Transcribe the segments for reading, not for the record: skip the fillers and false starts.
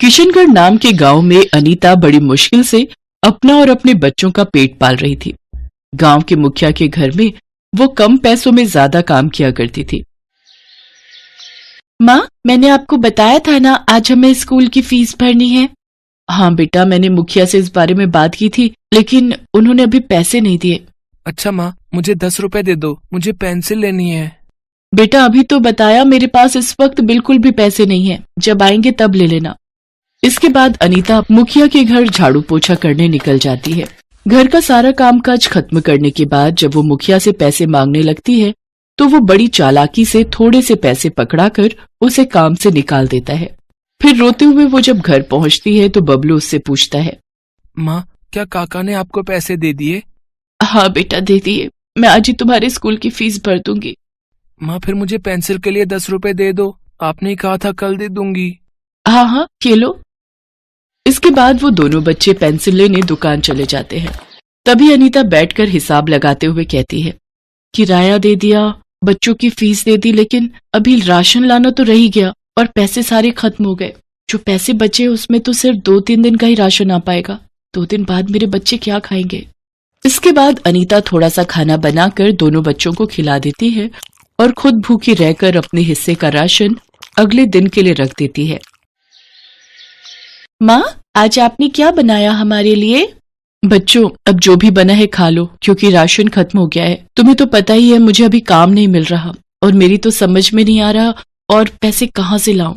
किशनगढ़ नाम के गांव में अनीता बड़ी मुश्किल से अपना और अपने बच्चों का पेट पाल रही थी। गांव के मुखिया के घर में वो कम पैसों में ज्यादा काम किया करती थी। माँ, मैंने आपको बताया था ना आज हमें स्कूल की फीस भरनी है। हाँ बेटा, मैंने मुखिया से इस बारे में बात की थी, लेकिन उन्होंने अभी पैसे नहीं दिए। अच्छा माँ, मुझे 10 रुपए दे दो, मुझे पेंसिल लेनी है। बेटा, अभी तो बताया, मेरे पास इस वक्त बिल्कुल भी पैसे नहीं है, जब आएंगे तब ले लेना। इसके बाद अनीता मुखिया के घर झाड़ू पोछा करने निकल जाती है। घर का सारा कामकाज खत्म करने के बाद जब वो मुखिया से पैसे मांगने लगती है तो वो बड़ी चालाकी से थोड़े से पैसे पकड़ाकर उसे काम से निकाल देता है। फिर रोते हुए वो जब घर पहुंचती है तो बबलू उससे पूछता है, माँ, क्या काका ने आपको पैसे दे दिए? हाँ बेटा, दे दिए। मैं आज ही तुम्हारे स्कूल की फीस भर दूंगी। माँ, फिर मुझे पेंसिल के लिए 10 रुपए दे दो, आपने ही कहा था कल दे दूंगी। हाँ हाँ, ये लो। इसके बाद वो दोनों बच्चे पेंसिल लेने दुकान चले जाते हैं। तभी अनीता बैठकर हिसाब लगाते हुए कहती है, किराया दे दिया, बच्चों की फीस दे दी, लेकिन अभी राशन लाना तो रह ही गया और पैसे सारे खत्म हो गए। जो पैसे बचे उसमें तो सिर्फ 2-3 दिन का ही राशन आ पाएगा। 2 दिन बाद मेरे बच्चे क्या खाएंगे? इसके बाद अनीता थोड़ा सा खाना बनाकर दोनों बच्चों को खिला देती है और खुद भूखी रहकर अपने हिस्से का राशन अगले दिन के लिए रख देती है। माँ, आज आपने क्या बनाया हमारे लिए? बच्चों, अब जो भी बना है खा लो, क्योंकि राशन खत्म हो गया है। तुम्हें तो पता ही है मुझे अभी काम नहीं मिल रहा और मेरी तो समझ में नहीं आ रहा और पैसे कहाँ से लाऊं।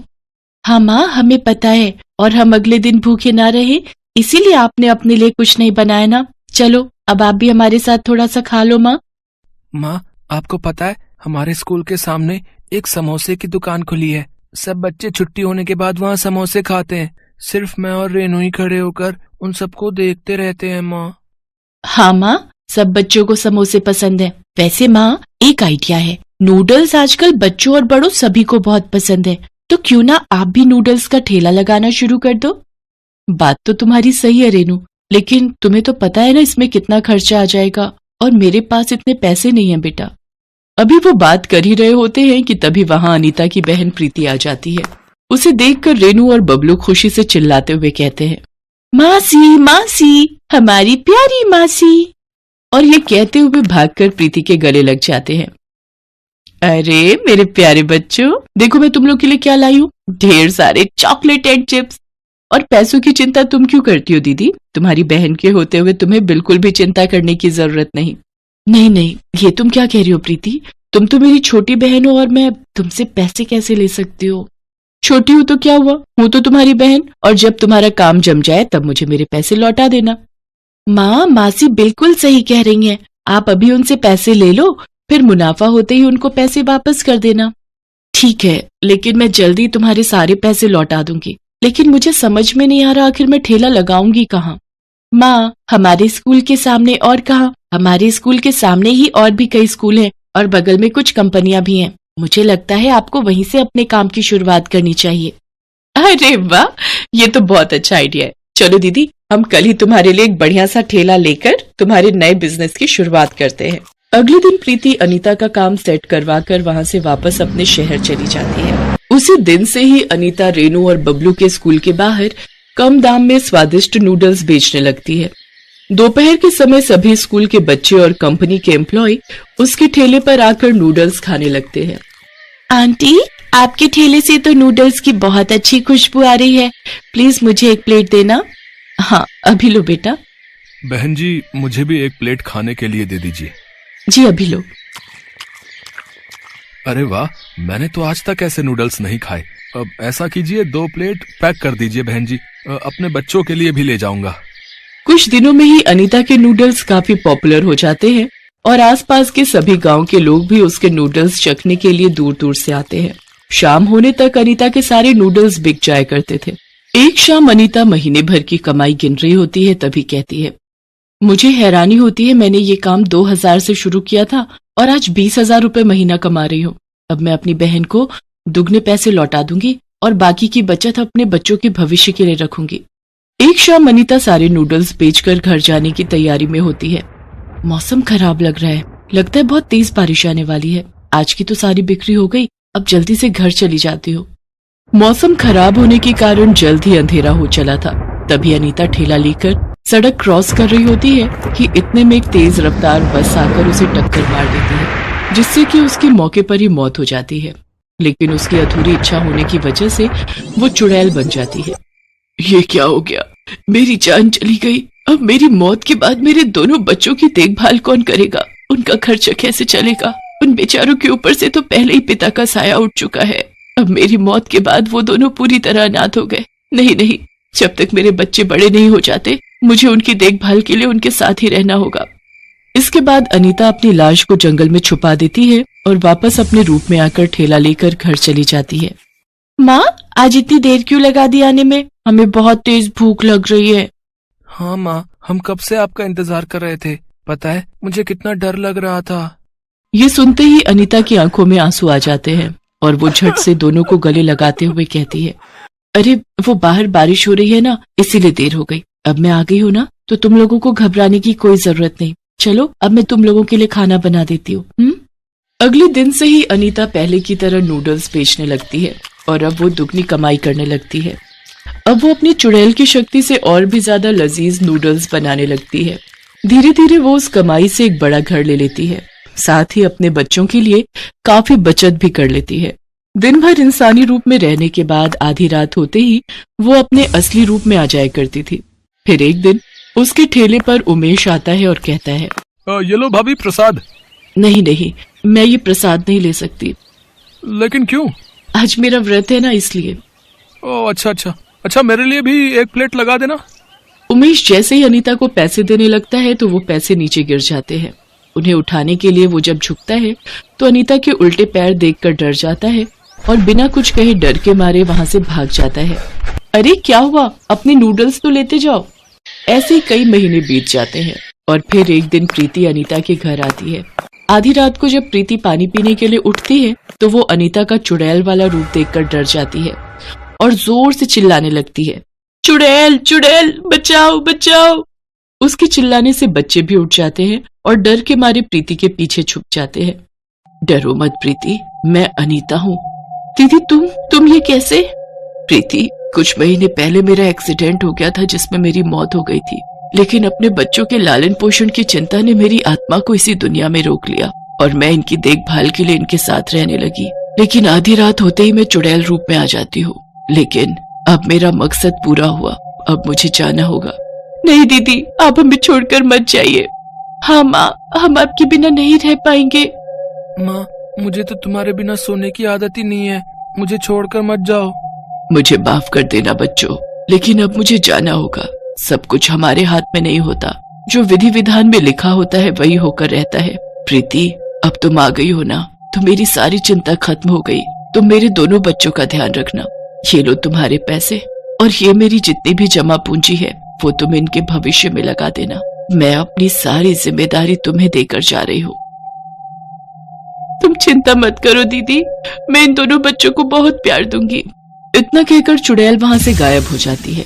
हाँ माँ, हमें पता है, और हम अगले दिन भूखे ना रहे इसीलिए आपने अपने लिए कुछ नहीं बनाया ना। चलो अब आप भी हमारे साथ थोड़ा सा खा लो। माँ, आपको पता है हमारे स्कूल के सामने एक समोसे की दुकान खुली है। सब बच्चे छुट्टी होने के बाद वहाँ समोसे खाते हैं। सिर्फ मैं और रेनू ही खड़े होकर उन सबको देखते रहते हैं। माँ, हाँ माँ, सब बच्चों को समोसे पसंद है। वैसे माँ, एक आइडिया है, नूडल्स आजकल बच्चों और बड़ों सभी को बहुत पसंद है, तो क्यों ना आप भी नूडल्स का ठेला लगाना शुरू कर दो। बात तो तुम्हारी सही है रेनू, लेकिन तुम्हें तो पता है ना इसमें कितना खर्चा आ जाएगा, और मेरे पास इतने पैसे नहीं है बेटा। अभी वो बात कर ही रहे होते हैं कि तभी वहां अनीता की बहन प्रीति आ जाती है। उसे देखकर रेनू और बबलू खुशी से चिल्लाते हुए कहते हैं, मासी मासी, हमारी प्यारी मासी। और ये कहते हुए भागकर प्रीति के गले लग जाते हैं। अरे मेरे प्यारे बच्चों, देखो मैं तुम लोग के लिए क्या लाई हूँ, ढेर सारे चॉकलेट एंड चिप्स। और पैसों की चिंता तुम क्यों करती हो दीदी? तुम्हारी बहन के होते हुए तुम्हें बिल्कुल भी चिंता करने की जरूरत नहीं। नहीं नहीं, ये तुम क्या कह रही हो प्रीति? तुम तो मेरी छोटी बहन हो और मैं तुमसे पैसे कैसे ले सकती हो? छोटी हूं तो क्या हुआ, हूं तो तुम्हारी बहन, और जब तुम्हारा काम जम जाए तब मुझे मेरे पैसे लौटा देना। माँ, मासी बिल्कुल सही कह रही हैं। आप अभी उनसे पैसे ले लो, फिर मुनाफा होते ही उनको पैसे वापस कर देना। ठीक है, लेकिन मैं जल्दी तुम्हारे सारे पैसे लौटा दूंगी, लेकिन मुझे समझ में नहीं आ रहा आखिर मैं ठेला लगाऊंगी कहाँ। माँ, हमारे स्कूल के सामने और कहाँ? हमारे स्कूल के सामने ही और भी कई स्कूल हैं और बगल में कुछ कंपनियां भी हैं। मुझे लगता है आपको वहीं से अपने काम की शुरुआत करनी चाहिए। अरे वाह, ये तो बहुत अच्छा आइडिया है। चलो दीदी, हम कल ही तुम्हारे लिए एक बढ़िया सा ठेला लेकर तुम्हारे नए बिजनेस की शुरुआत करते हैं। अगले दिन प्रीति अनीता का काम सेट करवाकर वहां से वापस अपने शहर चली जाती है। उसी दिन से ही अनीता रेनू और बबलू के स्कूल के बाहर कम दाम में स्वादिष्ट नूडल्स बेचने लगती है। दोपहर के समय सभी स्कूल के बच्चे और कंपनी के एम्प्लॉय उसके ठेले पर आकर नूडल्स खाने लगते हैं। आंटी, आपके ठेले से तो नूडल्स की बहुत अच्छी खुशबू आ रही है, प्लीज मुझे एक प्लेट देना। हाँ, अभी लो बेटा। बहन जी, मुझे भी एक प्लेट खाने के लिए दे दीजिए। जी अभी लो। अरे वाह, मैंने तो आज तक ऐसे नूडल्स नहीं खाए। अब ऐसा कीजिए, 2 प्लेट पैक कर दीजिए बहन जी, अपने बच्चों के लिए भी ले जाऊंगा। कुछ दिनों में ही अनीता के नूडल्स काफी पॉपुलर हो जाते हैं और आसपास के सभी गांव के लोग भी उसके नूडल्स चखने के लिए दूर दूर से आते हैं। शाम होने तक अनीता के सारे नूडल्स बिक जाया करते थे। एक शाम अनीता महीने भर की कमाई गिन रही होती है, तभी कहती है, मुझे हैरानी होती है, मैंने ये काम 2000 से शुरू किया था और आज 20,000 रुपए महीना कमा रही हूँ। अब मैं अपनी बहन को दुगने पैसे लौटा दूंगी और बाकी की बचत अपने बच्चों के भविष्य के लिए रखूंगी। एक शाम अनीता सारे नूडल्स बेचकर घर जाने की तैयारी में होती है। मौसम खराब लग रहा है, लगता है बहुत तेज बारिश आने वाली है। आज की तो सारी बिक्री हो गई, अब जल्दी से घर चली जाती हूँ। मौसम खराब होने के कारण जल्द ही अंधेरा हो चला था। तभी अनीता ठेला लेकर सड़क क्रॉस कर रही होती है कि इतने में एक तेज रफ्तार बस आकर उसे टक्कर मार देती है, जिससे कि उसकी मौके पर ही मौत हो जाती है। लेकिन उसकी अधूरी इच्छा होने की वजह से वो चुड़ैल बन जाती है। ये क्या हो गया? मेरी जान चली गई। अब मेरी मौत के बाद मेरे दोनों बच्चों की देखभाल कौन करेगा? उनका खर्चा कैसे चलेगा? उन बेचारों के ऊपर से तो पहले ही पिता का साया उठ चुका है। अब मेरी मौत के बाद वो दोनों पूरी तरह अनाथ हो गए। नहीं नहीं, जब तक मेरे बच्चे बड़े नहीं हो जाते मुझे उनकी देखभाल के लिए उनके साथ ही रहना होगा। इसके बाद अनीता अपनी लाश को जंगल में छुपा देती है और वापस अपने रूप में आकर ठेला लेकर घर चली जाती है। माँ, आज इतनी देर क्यों लगा दी आने में? हमें बहुत तेज भूख लग रही है। हाँ माँ, हम कब से आपका इंतजार कर रहे थे। पता है मुझे कितना डर लग रहा था। ये सुनते ही अनीता की आंखों में आंसू आ जाते हैं और वो झट से दोनों को गले लगाते हुए कहती है, अरे वो बाहर बारिश हो रही है ना, इसीलिए देर हो गई। अब मैं आ गई हूँ ना, तो तुम लोगों को घबराने की कोई जरूरत नहीं। चलो अब मैं तुम लोगों के लिए खाना बना देती हूँ। अगले दिन से ही अनीता पहले की तरह नूडल्स बेचने लगती है और अब वो दुगनी कमाई करने लगती है। अब वो अपनी चुड़ैल की शक्ति से और भी ज्यादा लजीज नूडल्स बनाने लगती है। धीरे धीरे वो उस कमाई से एक बड़ा घर ले लेती है, साथ ही अपने बच्चों के लिए काफी बचत भी कर लेती है। दिन भर इंसानी रूप में रहने के बाद आधी रात होते ही वो अपने असली रूप में आ जाया करती थी। फिर एक दिन उसके ठेले पर उमेश आता है और कहता है, ये लो भाभी प्रसाद। नहीं नहीं, मैं ये प्रसाद नहीं ले सकती। लेकिन क्यों? आज मेरा व्रत है ना, इसलिए। ओह अच्छा, मेरे लिए भी एक प्लेट लगा देना। उमेश जैसे ही अनीता को पैसे देने लगता है तो वो पैसे नीचे गिर जाते हैं। उन्हें उठाने के लिए वो जब झुकता है तो अनीता के उल्टे पैर देखकर डर जाता है और बिना कुछ कहे डर के मारे वहां से भाग जाता है। अरे क्या हुआ? अपने नूडल्स तो लेते जाओ। ऐसे ही कई महीने बीत जाते हैं और फिर एक दिन प्रीति अनीता के घर आती है। आधी रात को जब प्रीति पानी पीने के लिए उठती है तो वो अनीता का चुड़ैल वाला रूप देखकर डर जाती है और जोर से चिल्लाने लगती है, चुड़ैल चुड़ैल बचाओ बचाओ। उसके चिल्लाने से बच्चे भी उठ जाते हैं और डर के मारे प्रीति के पीछे छुप जाते हैं। डरो मत प्रीति, मैं अनीता हूँ। दीदी तुम ये कैसे? प्रीति, कुछ महीने पहले मेरा एक्सीडेंट हो गया था जिसमें मेरी मौत हो गई थी, लेकिन अपने बच्चों के लालन पोषण की चिंता ने मेरी आत्मा को इसी दुनिया में रोक लिया और मैं इनकी देखभाल के लिए इनके साथ रहने लगी। लेकिन आधी रात होते ही मैं चुड़ैल रूप में आ जाती हूँ। लेकिन अब मेरा मकसद पूरा हुआ, अब मुझे जाना होगा। नहीं दीदी, आप हमें छोड़कर मत जाइए। हाँ माँ, हम आपके बिना नहीं रह पाएंगे। माँ, मुझे तो तुम्हारे बिना सोने की आदत ही नहीं है, मुझे छोड़कर मत जाओ। मुझे माफ कर देना बच्चों, लेकिन अब मुझे जाना होगा। सब कुछ हमारे हाथ में नहीं होता, जो विधि विधान में लिखा होता है वही होकर रहता है। प्रीति, अब तुम आ गई हो ना, तो मेरी सारी चिंता खत्म हो गई। तुम मेरे दोनों बच्चों का ध्यान रखना। ये लो तुम्हारे पैसे और ये मेरी जितनी भी जमा पूंजी है वो तुम इनके भविष्य में लगा देना। मैं अपनी सारी जिम्मेदारी तुम्हें देकर जा रही हूँ। तुम चिंता मत करो दीदी, मैं इन दोनों बच्चों को बहुत प्यार दूंगी। इतना कहकर चुड़ैल वहां से गायब हो जाती है